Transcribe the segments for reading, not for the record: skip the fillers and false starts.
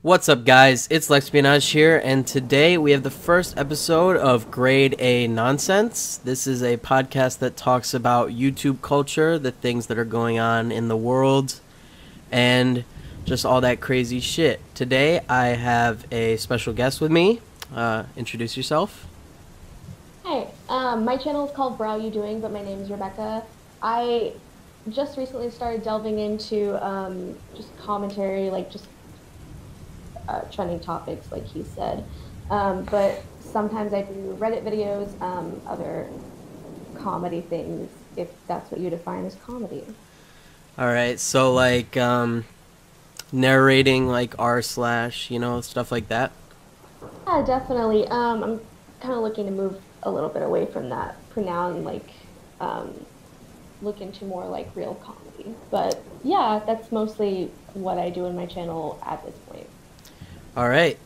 What's up, guys? It's Lexpionage here, and today we have the first episode of Grade A Nonsense. This is a podcast that talks about YouTube culture, the things that are going on in the world, and just all that crazy shit. Today I have a special guest with me. Introduce yourself. Hi, my channel is called BrowYouDoing, but my name is Rebecca. I just recently started delving into just commentary, like just trending topics, like he said. But sometimes I do Reddit videos, other comedy things, if that's what you define as comedy. Alright, so like narrating like r slash, stuff like that. Yeah, definitely. I'm kind of looking to move a little bit away from that for now and um, look into more like real comedy. But yeah, that's mostly what I do in my channel at this point. Alright,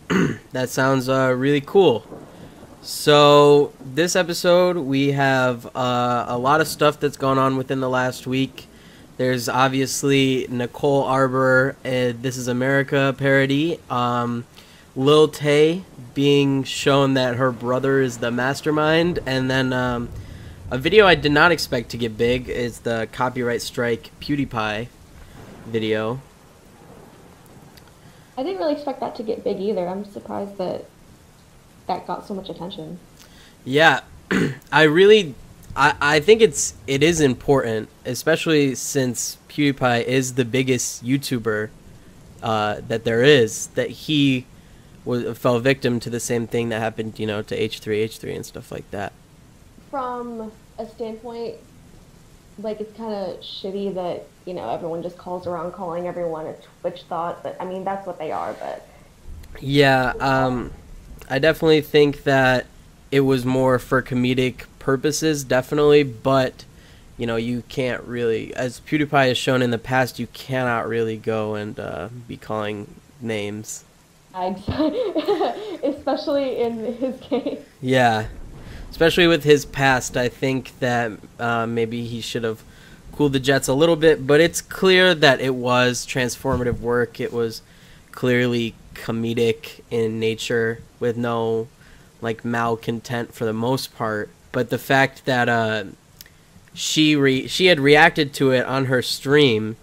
that sounds really cool. So, this episode, we have a lot of stuff that's gone on within the last week. There's obviously Nicole Arbour, This Is America parody. Lil Tay being shown that her brother is the mastermind. And then a video I did not expect to get big is the copyright strike Pewdiepie video. I didn't really expect that to get big either. I'm surprised that that got so much attention. Yeah, I think it is important, especially since PewDiePie is the biggest YouTuber that there is, that he fell victim to the same thing that happened, to H3 and stuff like that. From a standpoint, like it's kind of shitty that, everyone just calls around calling everyone a Twitch thought, but I mean, that's what they are, but... Yeah, I definitely think that it was more for comedic purposes, definitely, but, you can't really, as PewDiePie has shown in the past, you cannot really go and be calling names. Especially in his case. Yeah, especially with his past, I think that maybe he should have cooled the jets a little bit, but it's clear that it was transformative work. It was clearly comedic in nature with no malcontent for the most part, but the fact that she had reacted to it on her stream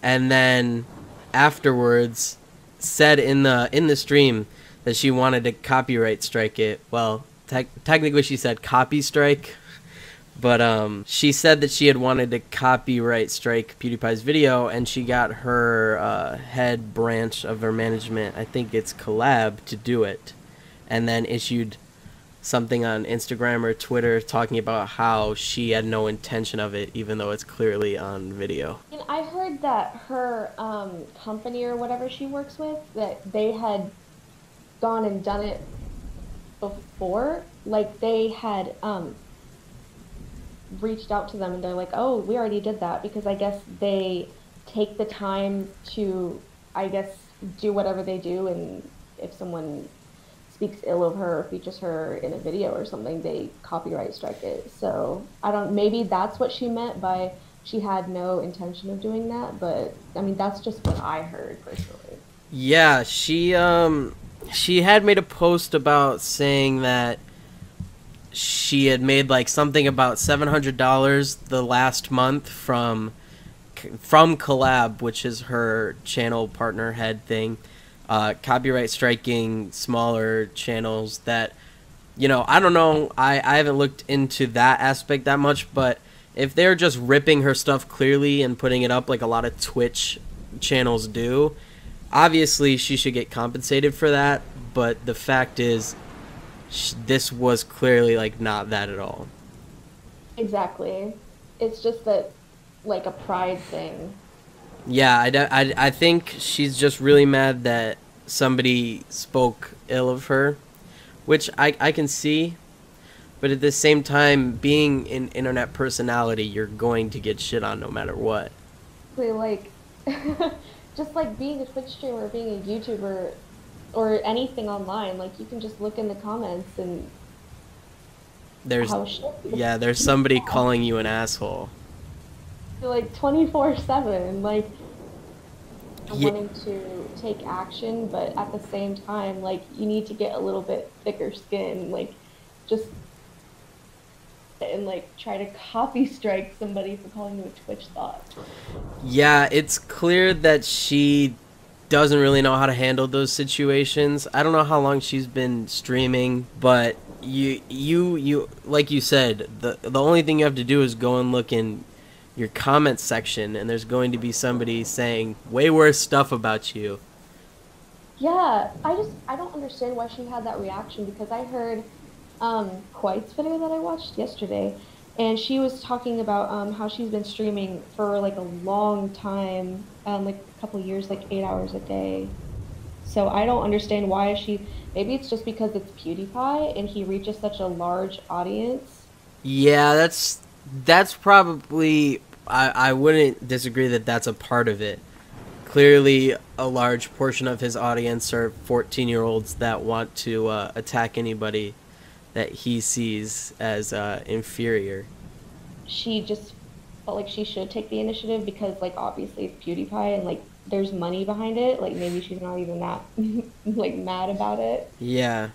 and then afterwards said in the stream that she wanted to copyright strike it. Well, technically she said copy strike, but she said that she had wanted to copyright strike PewDiePie's video, and she got her head branch of her management, I think it's Collab, to do it, and then issued something on Instagram or Twitter talking about how she had no intention of it, even though it's clearly on video. And I heard that her company or whatever she works with, that they had gone and done it before. Like they had reached out to them and they're like, oh, we already did that, because I guess they take the time to, I guess, do whatever they do, and if someone speaks ill of her or features her in a video or something, they copyright strike it. So maybe that's what she meant by she had no intention of doing that, but I mean, that's just what I heard personally. Yeah, she had made a post about saying that she had made something about $700 the last month from Collab, which is her channel partner head thing, copyright striking smaller channels that, I don't know, I haven't looked into that aspect that much, but if they're just ripping her stuff clearly and putting it up like a lot of Twitch channels do, obviously she should get compensated for that, but the fact is this was clearly not that at all. Exactly. It's just that a pride thing. Yeah, I think she's just really mad that somebody spoke ill of her, which I can see, but at the same time, being an internet personality, you're going to get shit on no matter what. Just being a Twitch streamer, being a YouTuber, or anything online, you can just look in the comments and there's somebody calling you an asshole. 24/7, and Yeah, wanting to take action, but at the same time, like you need to get a little bit thicker skin, like just and like try to copy strike somebody for calling you a Twitch thought. yeah, it's clear that she doesn't really know how to handle those situations. I don't know how long she's been streaming, but you like you said, the only thing you have to do is go and look in your comment section, and there's going to be somebody saying way worse stuff about you. Yeah, I don't understand why she had that reaction because I heard Quite's video that I watched yesterday, and she was talking about how she's been streaming for like a long time, like a couple years, like 8 hours a day. So I don't understand why she, maybe it's just because it's PewDiePie and he reaches such a large audience. Yeah, that's probably, I wouldn't disagree that that's a part of it. Clearly, a large portion of his audience are 14-year-olds that want to attack anybody that he sees as inferior. She just felt like she should take the initiative because like obviously it's PewDiePie and like there's money behind it. Like maybe she's not even that like mad about it. Yeah,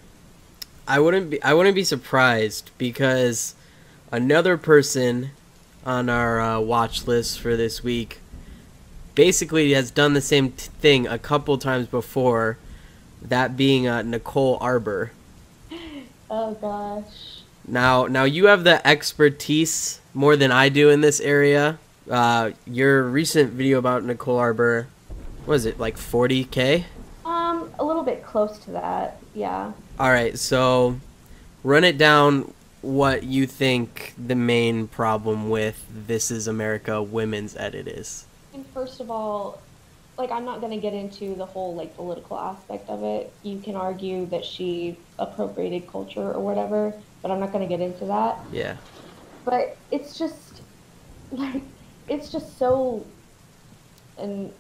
I wouldn't be surprised because another person on our watch list for this week basically has done the same thing a couple times before. That being Nicole Arbour. Oh gosh. Now you have the expertise more than I do in this area. Your recent video about Nicole Arbour, was it like 40K? A little bit close to that. Yeah. All right, so run it down. What you think the main problem with This Is America women's edit is? And first of all, like I'm not going to get into the whole like political aspect of it. You can argue that she appropriated culture or whatever, but I'm not going to get into that. Yeah. But it's just like it's just so and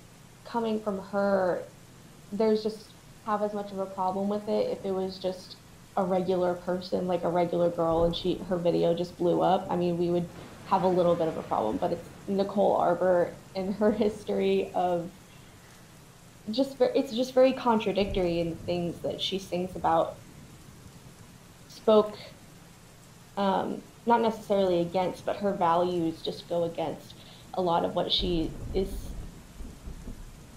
coming from her, there's just have as much of a problem with it if it was just a regular person, like a regular girl, and her video just blew up. I mean, we would have a little bit of a problem, but it's Nicole Arbour and her history of it's just very contradictory in things that she sings about. Spoke not necessarily against, but her values just go against a lot of what she is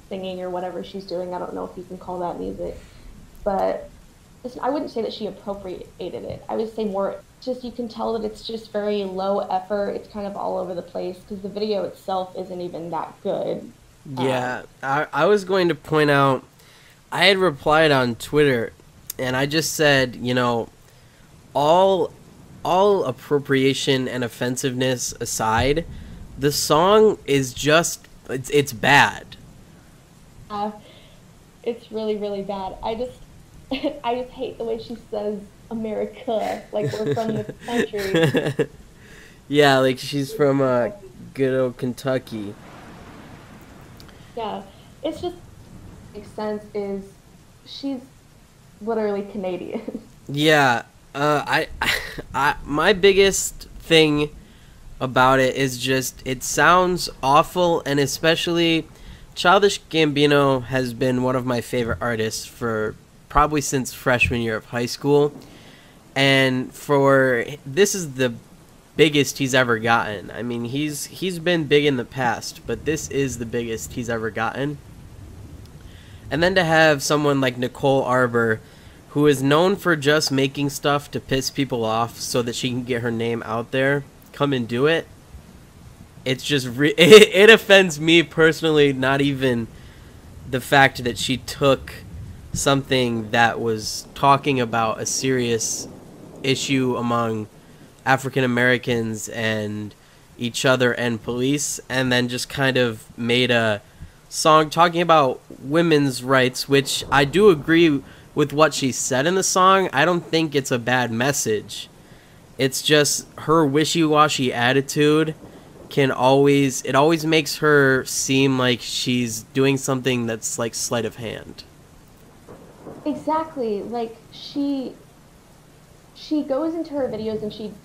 singing or whatever she's doing. I don't know if you can call that music, but I wouldn't say that she appropriated it. I would say more just you can tell that it's just very low effort. It's kind of all over the place because the video itself isn't even that good. Yeah, I was going to point out, I had replied on Twitter, and I just said, all appropriation and offensiveness aside, the song is just, it's bad. Uh, it's really, really bad. I just hate the way she says America, like we're from the country. Yeah, like she's from good old Kentucky. Yeah, it's just makes sense. Is she's literally Canadian. Yeah, my biggest thing about it is just it sounds awful, and especially Childish Gambino has been one of my favorite artists for probably since freshman year of high school, and this is the biggest he's ever gotten. I mean, he's been big in the past, but this is the biggest he's ever gotten. And then to have someone like Nicole Arbour, who is known for just making stuff to piss people off so that she can get her name out there, come and do it. It's just it offends me personally, not even the fact that she took something that was talking about a serious issue among African Americans and each other and police, and then just kind of made a song talking about women's rights, which I do agree with what she said in the song. I don't think it's a bad message. It's just her wishy-washy attitude it always makes her seem like she's doing something that's like sleight of hand. Exactly. Like she goes into her videos and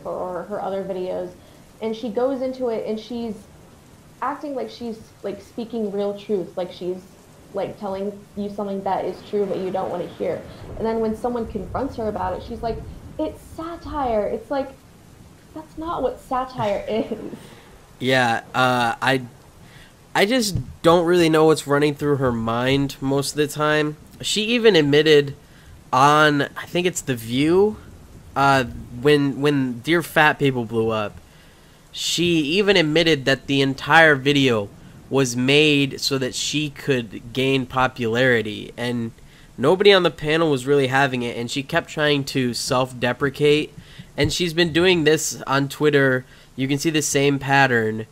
or her other videos and she goes into it and acting like she's like speaking real truth, like she's like telling you something that is true but you don't want to hear. And then when someone confronts her about it, she's like, "It's satire." It's like that's not what satire is. Yeah, I just don't really know what's running through her mind most of the time. She even admitted on, I think it's The View, when Dear Fat People blew up, she even admitted that the entire video was made so that she could gain popularity, and nobody on the panel was really having it, and she kept trying to self-deprecate, and she's been doing this on Twitter. You can see the same pattern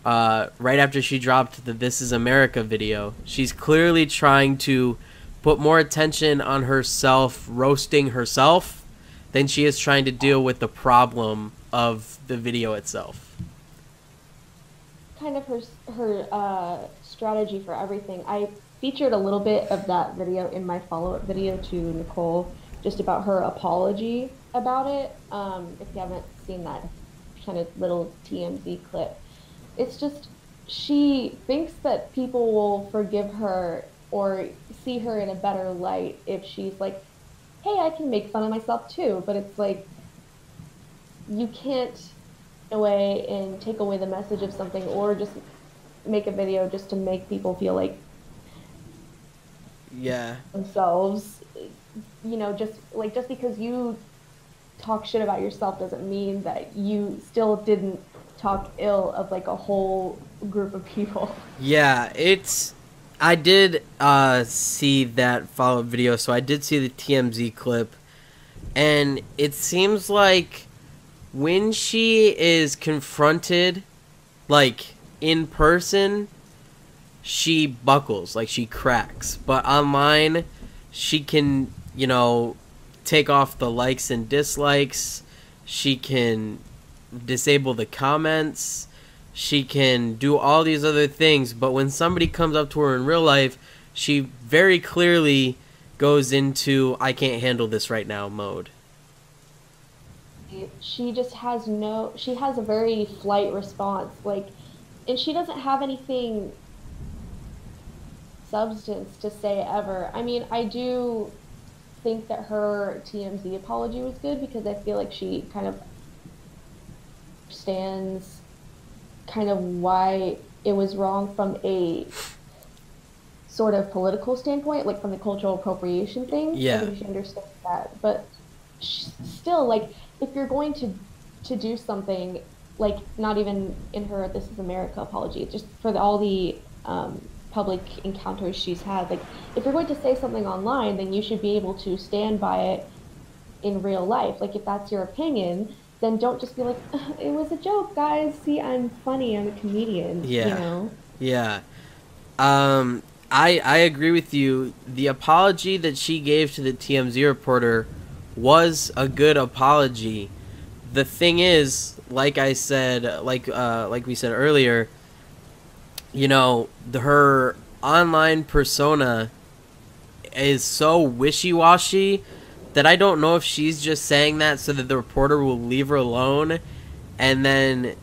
right after she dropped the This Is America video. She's clearly trying to put more attention on herself roasting herself than she is trying to deal with the problem of the video itself. Kind of her strategy for everything. I featured a little bit of that video in my follow-up video to Nicole, just about her apology about it. If you haven't seen that kind of little TMZ clip, it's just she thinks that people will forgive her or see her in a better light if she's like, hey, I can make fun of myself too. But it's like, you can't away and take away the message of something, or just make a video just to make people feel like themselves. You know, just because you talk shit about yourself doesn't mean that you still didn't talk ill of like a whole group of people. Yeah, I did see that follow-up video, so I did see the TMZ clip, and it seems like when she is confronted, like, in person, she buckles, like, she cracks. But online, she can, take off the likes and dislikes. She can disable the comments. She can do all these other things. But when somebody comes up to her in real life, she very clearly goes into, I can't handle this right now mode. She just has she has a very flight response, like, and she doesn't have anything substance to say ever. I mean, I do think that her TMZ apology was good because I feel like she kind of understands kind of why it was wrong from a sort of political standpoint, like from the cultural appropriation thing. Yeah. I think she understands that, but still, like, if you're going to do something, like, not even in her This Is America apology, just for all the public encounters she's had, like, if you're going to say something online, then you should be able to stand by it in real life. Like, if that's your opinion, then don't just be like, it was a joke, guys. See, I'm funny. I'm a comedian. Yeah. You know? Yeah. I agree with you. The apology that she gave to the TMZ reporter was a good apology. The thing is, like I said, like we said earlier, her online persona is so wishy-washy that I don't know if she's just saying that so that the reporter will leave her alone, and then,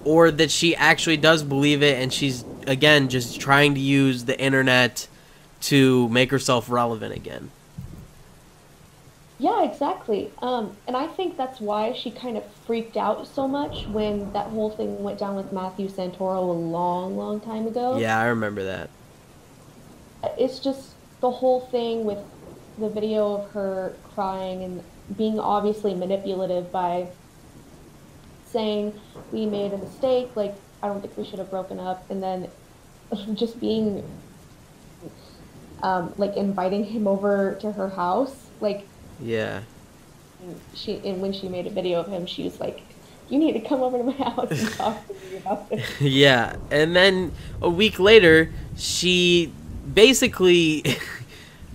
or that she actually does believe it and she's, again, just trying to use the internet to make herself relevant again. Yeah, exactly. And I think that's why she kind of freaked out so much when that whole thing went down with Matthew Santoro a long, long time ago. Yeah, I remember that. It's just the whole thing with the video of her crying and being obviously manipulative by saying, we made a mistake, like, I don't think we should have broken up, and then just being, like, inviting him over to her house, like, yeah. And when she made a video of him, she was like, you need to come over to my house and talk to me about this. Yeah, and then a week later, she basically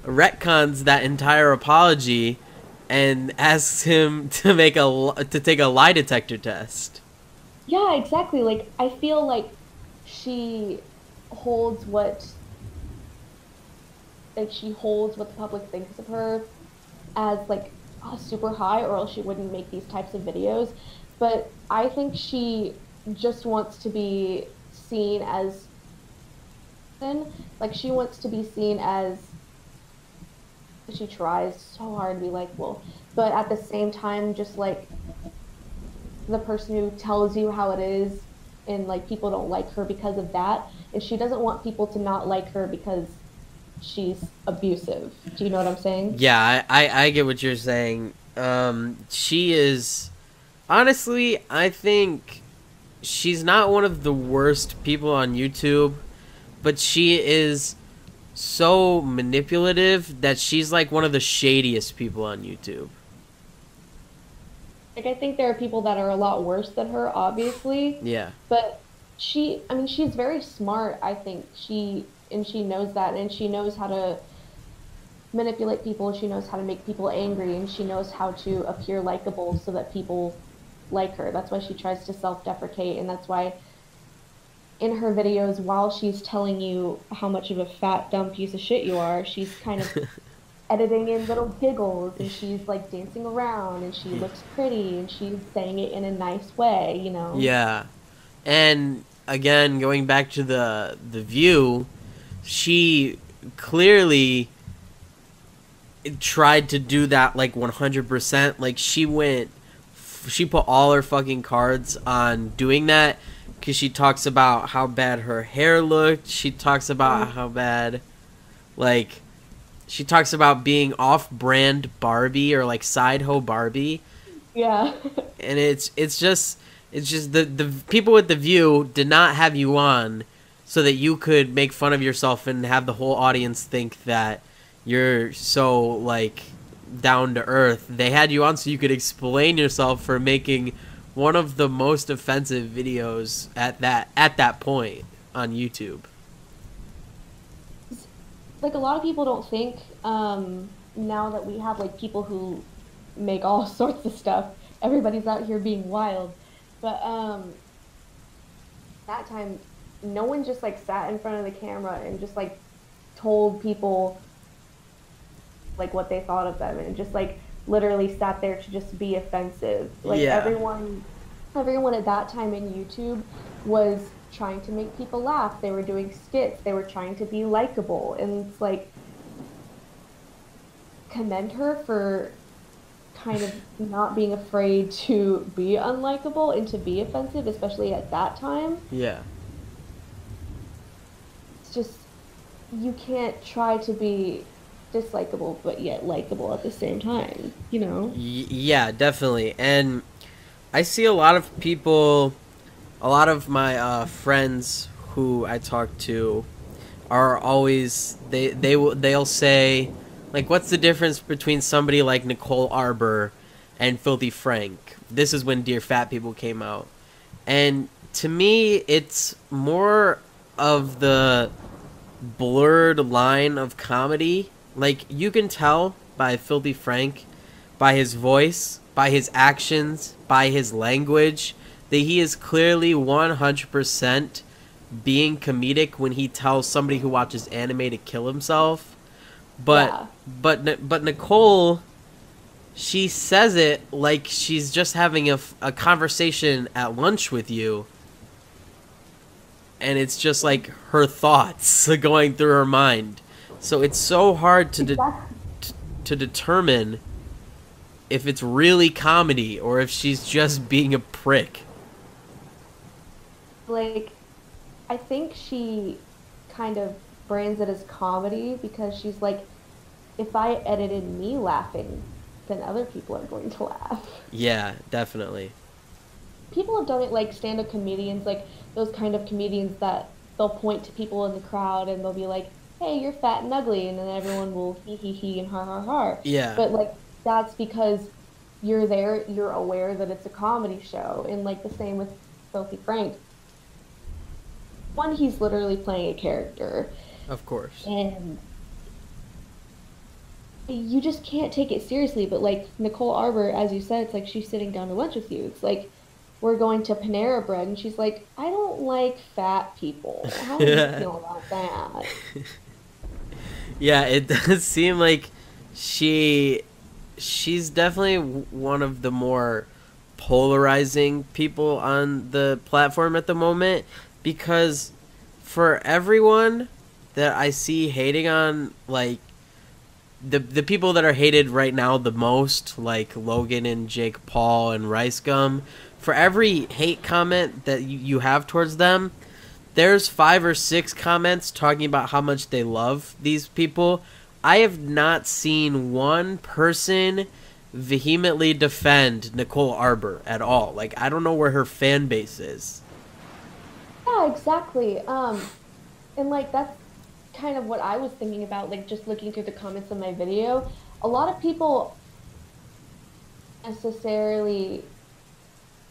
retcons that entire apology and asks him to take a lie detector test. Yeah, exactly. Like, I feel like she holds what the public thinks of her as, like, super high, or else she wouldn't make these types of videos. But I think she just wants to be seen as like she wants to be seen as she tries so hard to be likable, but at the same time just like the person who tells you how it is, and like people don't like her because of that, and she doesn't want people to not like her because she's abusive. Do you know what I'm saying? Yeah, I get what you're saying. She is, honestly, I think she's not one of the worst people on YouTube, but she is so manipulative that she's like one of the shadiest people on YouTube. Like I think there are people that are a lot worse than her, obviously, Yeah. but I mean, she's very smart, I think. She knows that, and she knows how to manipulate people, she knows how to make people angry, and she knows how to appear likable so that people like her. That's why she tries to self-deprecate, and that's why in her videos, while she's telling you how much of a fat, dumb piece of shit you are, she's kind of editing in little giggles, and she's like dancing around, and she looks pretty, and she's saying it in a nice way, you know? Yeah. And again, going back to the view, she clearly tried to do that like 100%. Like she put all her fucking cards on doing that, because she talks about how bad her hair looked. She talks about how bad, like, she talks about being off-brand Barbie, or like side hoe Barbie. Yeah. And it's just the people with the view did not have you on so that you could make fun of yourself and have the whole audience think that you're so like down to earth. They had you on so you could explain yourself for making one of the most offensive videos at that point on YouTube. Like a lot of people don't think now that we have like people who make all sorts of stuff, everybody's out here being wild, but that time no one just like sat in front of the camera and just like told people like what they thought of them, and just like literally sat there to just be offensive. Like Yeah. everyone at that time in YouTube was trying to make people laugh. They were doing skits. They were trying to be likable. And it's like, commend her for kind of not being afraid to be unlikable and to be offensive, especially at that time. Yeah. It's just, you can't try to be dislikable but yet likable at the same time, you know? Yeah, definitely. And I see a lot of people, a lot of my friends who I talk to are always, they'll say, like, what's the difference between somebody like Nicole Arbour and Filthy Frank? This is when Dear Fat People came out. And to me, it's more of the blurred line of comedy. Like, you can tell by Filthy Frank, by his voice, by his actions, by his language, that he is clearly 100% being comedic when he tells somebody who watches anime to kill himself. But but Nicole, she says it like she's just having a conversation at lunch with you, and it's just like her thoughts going through her mind. So it's so hard to determine if it's really comedy or if she's just being a prick. Like, I think she kind of brands it as comedy because she's like, if I edited me laughing, then other people are going to laugh. Yeah, definitely. People have done it, like stand-up comedians, like those kind of comedians that they'll point to people in the crowd and they'll be like, hey, you're fat and ugly, and then everyone will hee hee hee and ha ha ha. Yeah. But like, that's because you're there, you're aware that it's a comedy show, and like the same with Filthy Frank. One, he's literally playing a character. Of course. And you just can't take it seriously. But like Nicole Arbour, as you said, it's like she's sitting down to lunch with you. It's like, we're going to Panera Bread, and she's like, I don't like fat people. How do you feel about that? Yeah, it does seem like she's definitely one of the more polarizing people on the platform at the moment. because for everyone that I see hating on, like, the people that are hated right now the most, like Logan and Jake Paul and Rice Gum, for every hate comment that you have towards them, there's 5 or 6 comments talking about how much they love these people. I have not seen one person vehemently defend Nicole Arbour at all. Like, I don't know where her fan base is. Yeah, exactly. And like that's kind of what I was thinking about, like just looking through the comments of my video. A lot of people necessarily,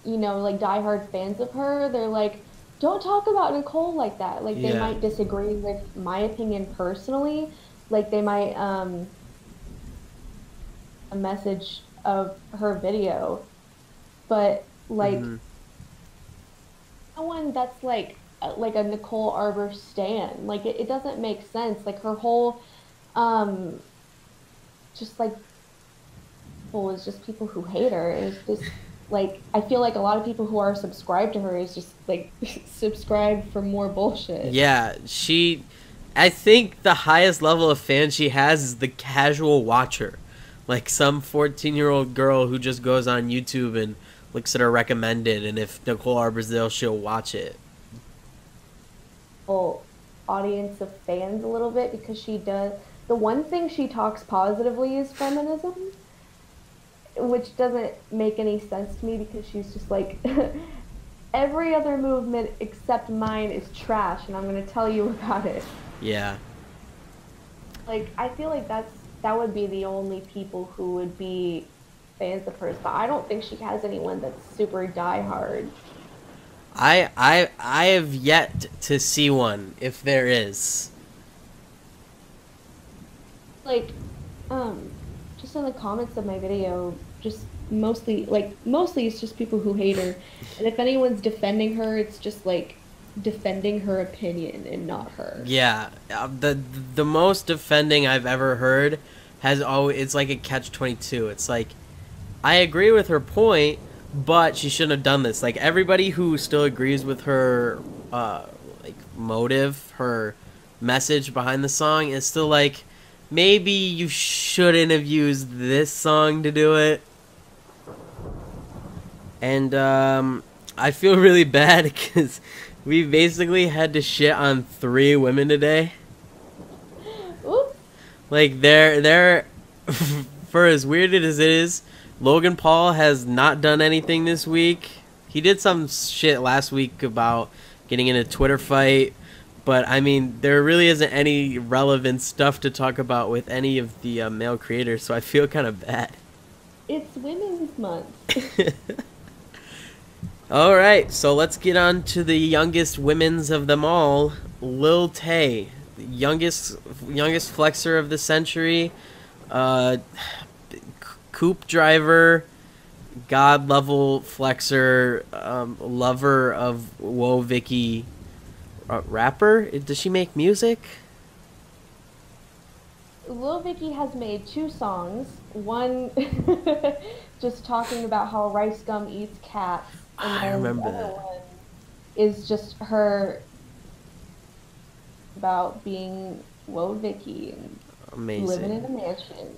like diehard fans of her, they're like, don't talk about Nicole like that. Like they Yeah. might disagree with my opinion personally. Like they might a message of her video, but like Hmm. no one that's like a Nicole Arbour stan. Like it doesn't make sense. Like her whole um just like people is just people who hate her. It's just like I feel like a lot of people who are subscribed to her is just like subscribed for more bullshit. Yeah, I think the highest level of fan she has is the casual watcher. Like some 14-year-old girl who just goes on YouTube and looks at her recommended, and if Nicole Arbor's there, she'll watch it. Full audience of fans a little bit because she does the one thing she talks positively is feminism, which doesn't make any sense to me because she's just like every other movement except mine is trash and I'm going to tell you about it. Yeah. Like I feel like that would be the only people who would be fans of hers, but I don't think she has anyone that's super diehard. I have yet to see one, if there is. Like just in the comments of my video, just mostly it's just people who hate her. And if anyone's defending her, it's just like defending her opinion and not her. Yeah, the most defending I've ever heard has always, it's like a catch-22. It's like, I agree with her point, but she shouldn't have done this. Like everybody who still agrees with her like motive, her message behind the song is still like, maybe you shouldn't have used this song to do it. And I feel really bad because we basically had to shit on 3 women today. Oops. Like they're for as weird as it is, Logan Paul has not done anything this week. He did some shit last week about getting in a Twitter fight, but I mean there really isn't any relevant stuff to talk about with any of the male creators, so I feel kind of bad. It's Women's Month. All right, so let's get on to the youngest women's of them all, Lil Tay, the youngest flexer of the century, coupe driver, god level flexer, lover of Whoa Vicky, rapper. Does she make music? Lil Vicky has made 2 songs. One just talking about how Rice Gum eats cats, and I then the remember other that. one is just her about being Whoa Vicky and living in Amazing. a mansion.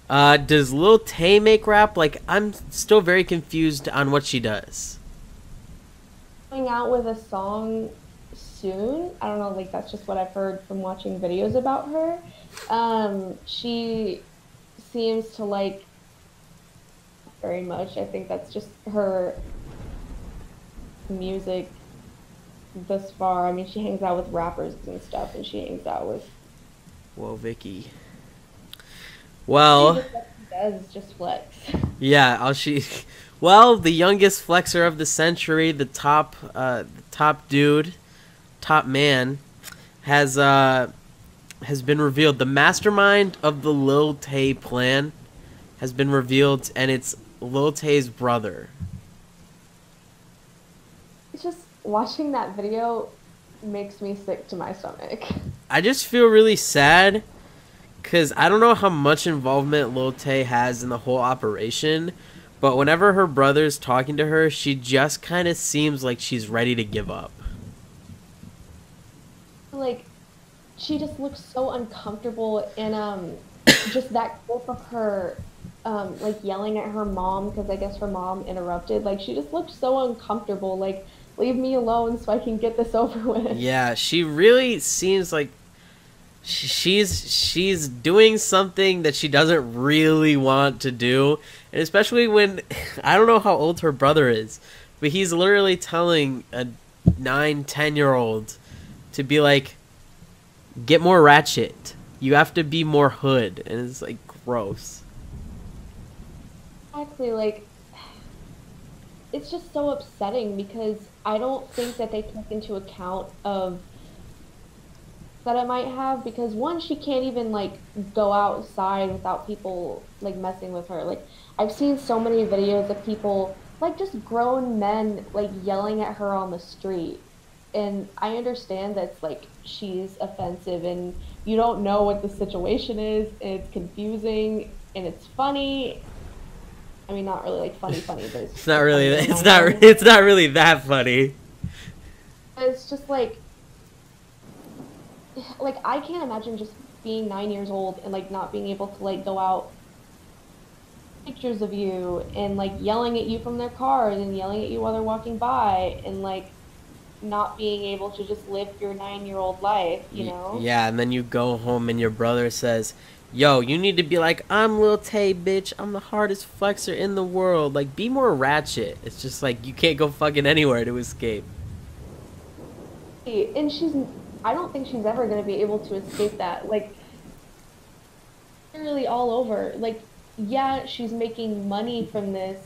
Amazing. Does Lil Tay make rap? Like, I'm still very confused on what she does. Coming out with a song soon. I don't know, like that's just what I've heard from watching videos about her. She seems to like very much. I think that's just her music thus far. I mean, she hangs out with rappers and stuff, and she hangs out with. Whoa, Vicky. She Well, just what she does is just flex. yeah, well, the youngest flexer of the century, the top dude, top man, has been revealed. The mastermind of the Lil Tay plan has been revealed, and it's Lil Tay's brother. It's just watching that video makes me sick to my stomach. I just feel really sad because I don't know how much involvement Lil Tay has in the whole operation, but whenever her brother's talking to her, she just kind of seems like she's ready to give up. like she just looks so uncomfortable, and just that clip of her like yelling at her mom because I guess her mom interrupted. Like she just looked so uncomfortable. Like leave me alone so I can get this over with. Yeah, she really seems like she's doing something that she doesn't really want to do, and especially when I don't know how old her brother is, but he's literally telling a 9, 10-year-old to be like, get more ratchet. You have to be more hood, and it's like gross. Exactly, like it's just so upsetting because I don't think that they took into account of that it might have, because one, she can't even like go outside without people like messing with her. Like I've seen so many videos of people, like just grown men, like yelling at her on the street. And I understand that's like she's offensive and you don't know what the situation is, and it's confusing and it's funny. I mean, not really like funny, but it's It's just not like really. funny in It's my not. mind. It's not really that funny. It's just like I can't imagine just being 9 years old and like not being able to like go out pictures of you and like yelling at you from their cars and yelling at you while they're walking by, and like not being able to just live your 9 year old life, you know? Yeah, and then you go home and your brother says, "Yo, you need to be like, I'm Lil Tay, bitch. I'm the hardest flexer in the world. Like, be more ratchet." It's just like you can't go fucking anywhere to escape. And I don't think she's ever going to be able to escape that. Like, literally all over. Like, yeah, she's making money from this,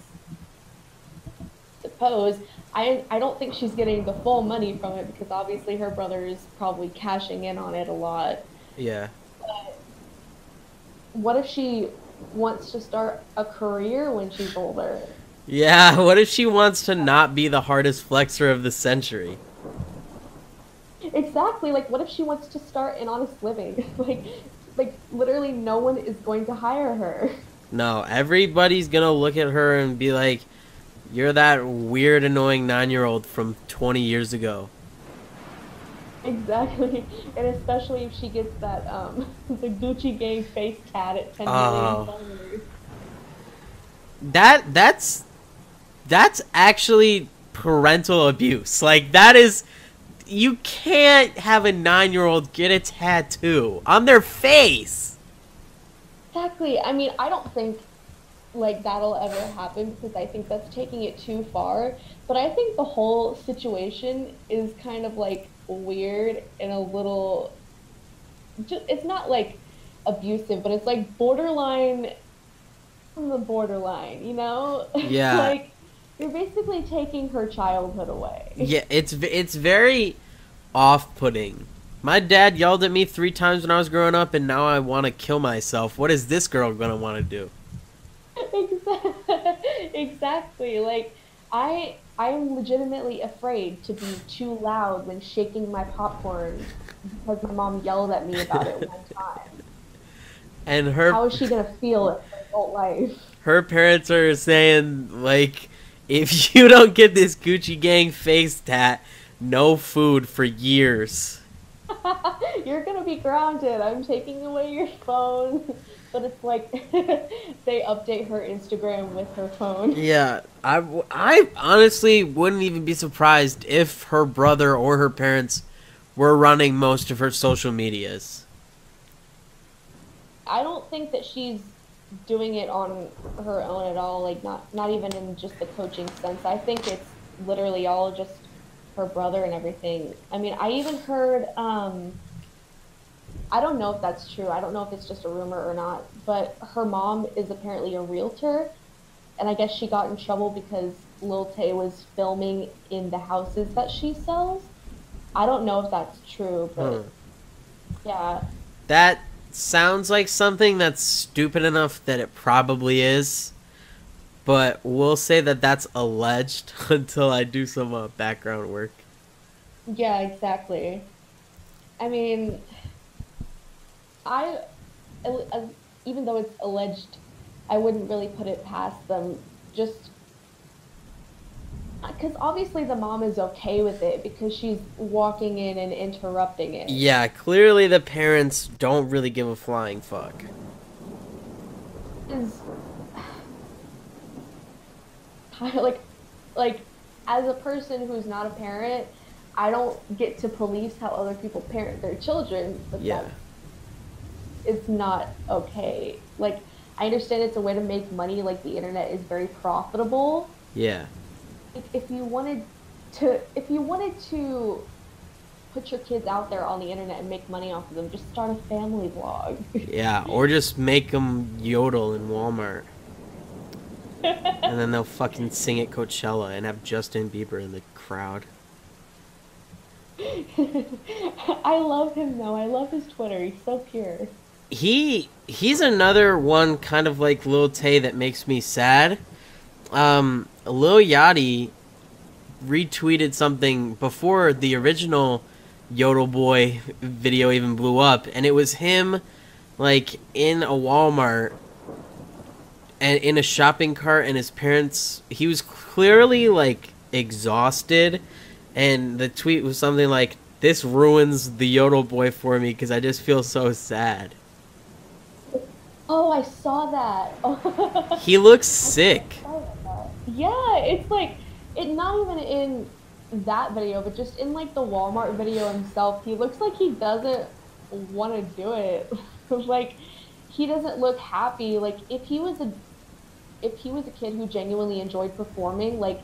suppose. I don't think she's getting the full money from it because obviously her brother is probably cashing in on it a lot. Yeah. What if she wants to start a career when she's older? Yeah, what if she wants to not be the hardest flexer of the century? Exactly. Like, what if she wants to start an honest living? Like literally no one is going to hire her. No, everybody's gonna look at her and be like, "You're that weird, annoying 9-year-old from 20 years ago." Exactly. And especially if she gets that the Gucci gang face tat at 10 million Oh, followers. that's actually parental abuse. Like that is, you can't have a 9-year-old get a tattoo on their face. Exactly. I mean, I don't think like that'll ever happen because I think that's taking it too far. But I think the whole situation is kind of like weird and a little just, it's not like abusive, but it's like borderline on the borderline, you know? Yeah, Like you're basically taking her childhood away. yeah, it's very off-putting. My dad yelled at me 3 times when I was growing up, and now I want to kill myself. What is this girl gonna want to do? Exactly. Like I'm legitimately afraid to be too loud when shaking my popcorn because my mom yelled at me about it one time. And How is she gonna feel in her adult life? her parents are saying like, if you don't get this Gucci Gang face tat, no food for years. You're gonna be grounded. I'm taking away your phone. But it's like they update her Instagram with her phone. Yeah, I honestly wouldn't even be surprised if her brother or her parents were running most of her social medias. I don't think that she's doing it on her own at all, like not even in just the coaching sense. I think it's literally all just her brother and everything. I mean, I even heard I don't know if that's true. I don't know if it's just a rumor or not, but her mom is apparently a realtor, and I guess she got in trouble because Lil Tay was filming in the houses that she sells. I don't know if that's true, Hmm. but yeah. That sounds like something that's stupid enough that it probably is, but we'll say that that's alleged until I do some background work. Yeah, exactly. I mean, I, even though it's alleged, I wouldn't really put it past them. Just, because obviously the mom is okay with it because she's walking in and interrupting it. Yeah, clearly the parents don't really give a flying fuck. Is like like as a person who's not a parent, I don't get to police how other people parent their children, but Yeah. that's it's not okay. Like I understand it's a way to make money, like the internet is very profitable. Yeah. If you wanted to put your kids out there on the internet and make money off of them, just start a family vlog. Yeah, or just make them yodel in Walmart. And then they'll fucking sing at Coachella and have Justin Bieber in the crowd. I love him though. I love his Twitter. He's so pure. He's another one kind of like Lil Tay that makes me sad. Lil Yachty retweeted something before the original Yodel Boy video even blew up, and it was him like in a Walmart and in a shopping cart, and his parents, he was clearly like exhausted, and the tweet was something like, "This ruins the Yodel Boy for me because I just feel so sad." Oh, I saw that. He looks sick. Yeah, it's like it not even in that video, but just in like the Walmart video himself, he looks like he doesn't want to do it. Like he doesn't look happy. Like if he was a kid who genuinely enjoyed performing, like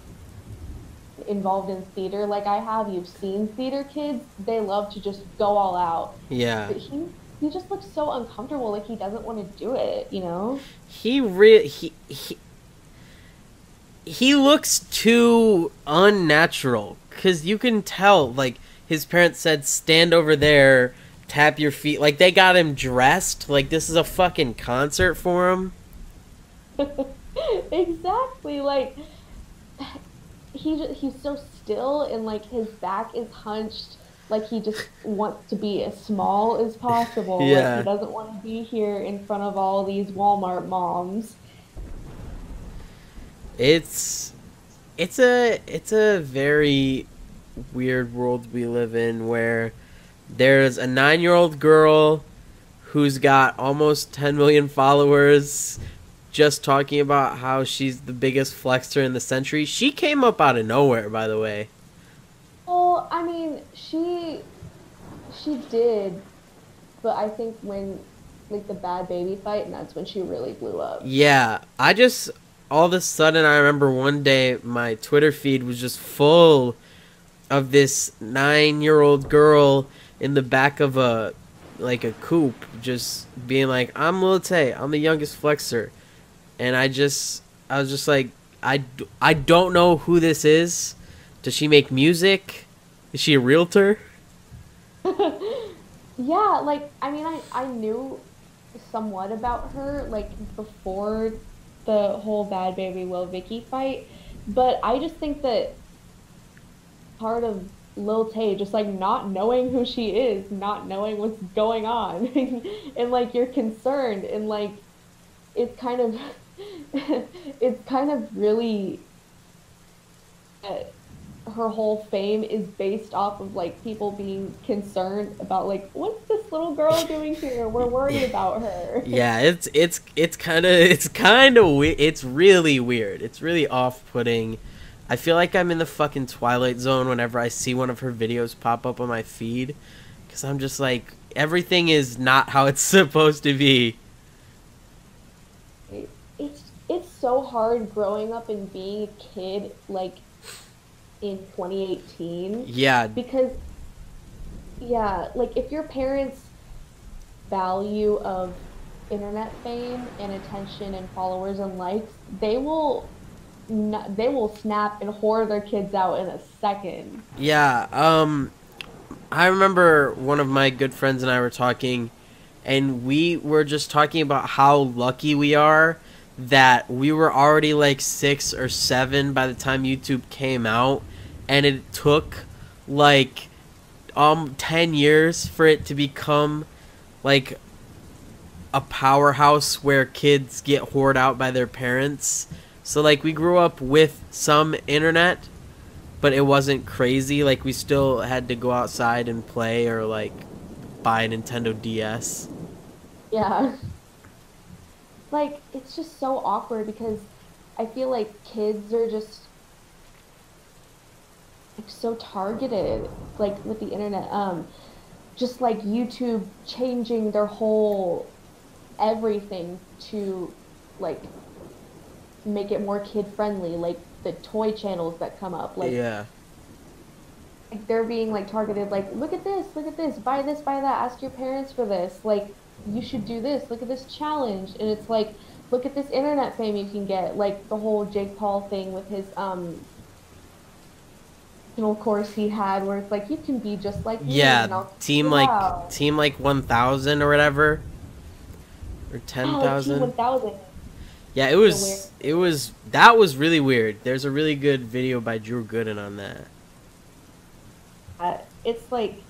involved in theater like I have, you've seen theater kids, they love to just go all out. Yeah. But he just looks so uncomfortable, like he doesn't want to do it, you know? He looks too unnatural, because you can tell, like, his parents said, stand over there, tap your feet. Like, they got him dressed. Like, this is a fucking concert for him. Exactly. Like, he's so still, and, like, his back is hunched. Like, he just wants to be as small as possible. Yeah. Like, he doesn't want to be here in front of all these Walmart moms. It's a very weird world we live in, where there's a 9-year-old girl who's got almost 10 million followers just talking about how she's the biggest flexer in the century. She came up out of nowhere, by the way. Well, I mean, she did, but I think when, like, the Bad Baby fight, and that's when she really blew up. Yeah, all of a sudden, I remember one day my Twitter feed was just full of this 9-year-old girl in the back of a coupe, just being like, "I'm Lil Tay, I'm the youngest flexer," and I was just like, I don't know who this is. Does she make music? Is she a realtor? Yeah, like, I mean, I knew somewhat about her, like, before the whole Bad Baby Lil Vicky fight, but I just think that part of Lil Tay just, like, not knowing who she is, not knowing what's going on, and, like, you're concerned, and, like, it's kind of, it's kind of really, her whole fame is based off of, like, people being concerned about, like, what's this little girl doing here? We're worried about her. Yeah, it's kind of it's really weird. It's really off-putting. I feel like I'm in the fucking Twilight Zone whenever I see one of her videos pop up on my feed, because I'm just like, everything is not how it's supposed to be. It's so hard growing up and being a kid, like, in 2018. Yeah. Because, yeah, like, if your parents' value of internet fame and attention and followers and likes, they will snap and whore their kids out in a second. Yeah, I remember one of my good friends and I were talking, and we were just talking about how lucky we are that we were already like 6 or 7 by the time YouTube came out, and it took like 10 years for it to become like a powerhouse where kids get whored out by their parents. So like, we grew up with some internet, but it wasn't crazy. Like, we still had to go outside and play or like buy a Nintendo DS. Yeah. Like, it's just so awkward because I feel like kids are just like so targeted, like with the internet. Just like YouTube changing their whole everything to like make it more kid friendly, like the toy channels that come up, Yeah. like they're being like targeted, like look at this, buy this, buy that, ask your parents for this, like you should do this, look at this challenge, and it's like look at this internet fame you can get, like the whole Jake Paul thing with his little course he had where it's like you can be just like me and Yeah, I'll wow. team like 1000 or whatever, or Oh, Team 10,000. 1000. Yeah, So weird. that was really weird. There's a really good video by Drew Gooden on that. It's like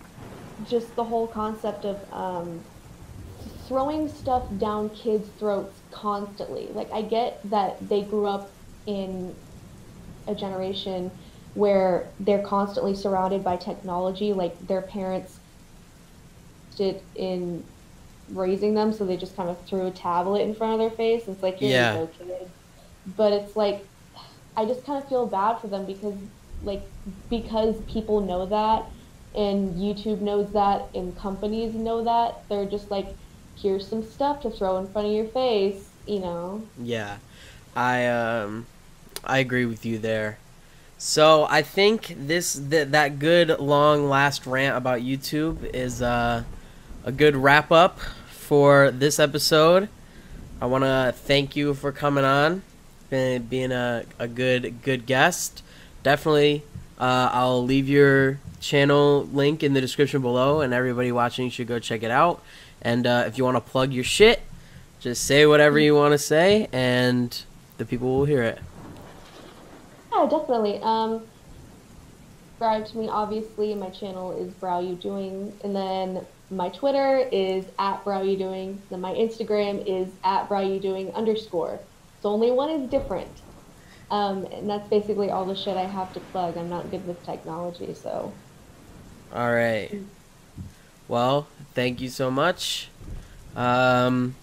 just the whole concept of throwing stuff down kids' throats constantly. Like, I get that they grew up in a generation where they're constantly surrounded by technology, like their parents did in raising them, so they just kind of threw a tablet in front of their face. It's like, here you Yeah. go, kid. But it's like, I just kind of feel bad for them because, like, because people know that, and YouTube knows that, and companies know that, they're just like, here's some stuff to throw in front of your face, you know? Yeah. I agree with you there. So I think that good long last rant about YouTube is a good wrap up for this episode. I want to thank you for coming on, being a good guest. Definitely, I'll leave your channel link in the description below, and everybody watching should go check it out. And if you want to plug your shit, just say whatever you want to say, and the people will hear it. Yeah, definitely. Subscribe to me, obviously. My channel is BrowYouDoing, and then my Twitter is @BrowYouDoing. Then my Instagram is @BrowYouDoing_. So only one is different. And that's basically all the shit I have to plug. I'm not good with technology, so. All right. Well, thank you so much. Hope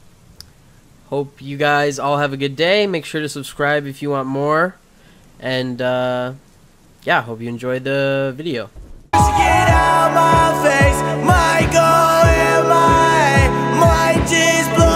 you guys all have a good day. Make sure to subscribe if you want more. And yeah, hope you enjoyed the video. Get out my face, my goal and my mind just blow.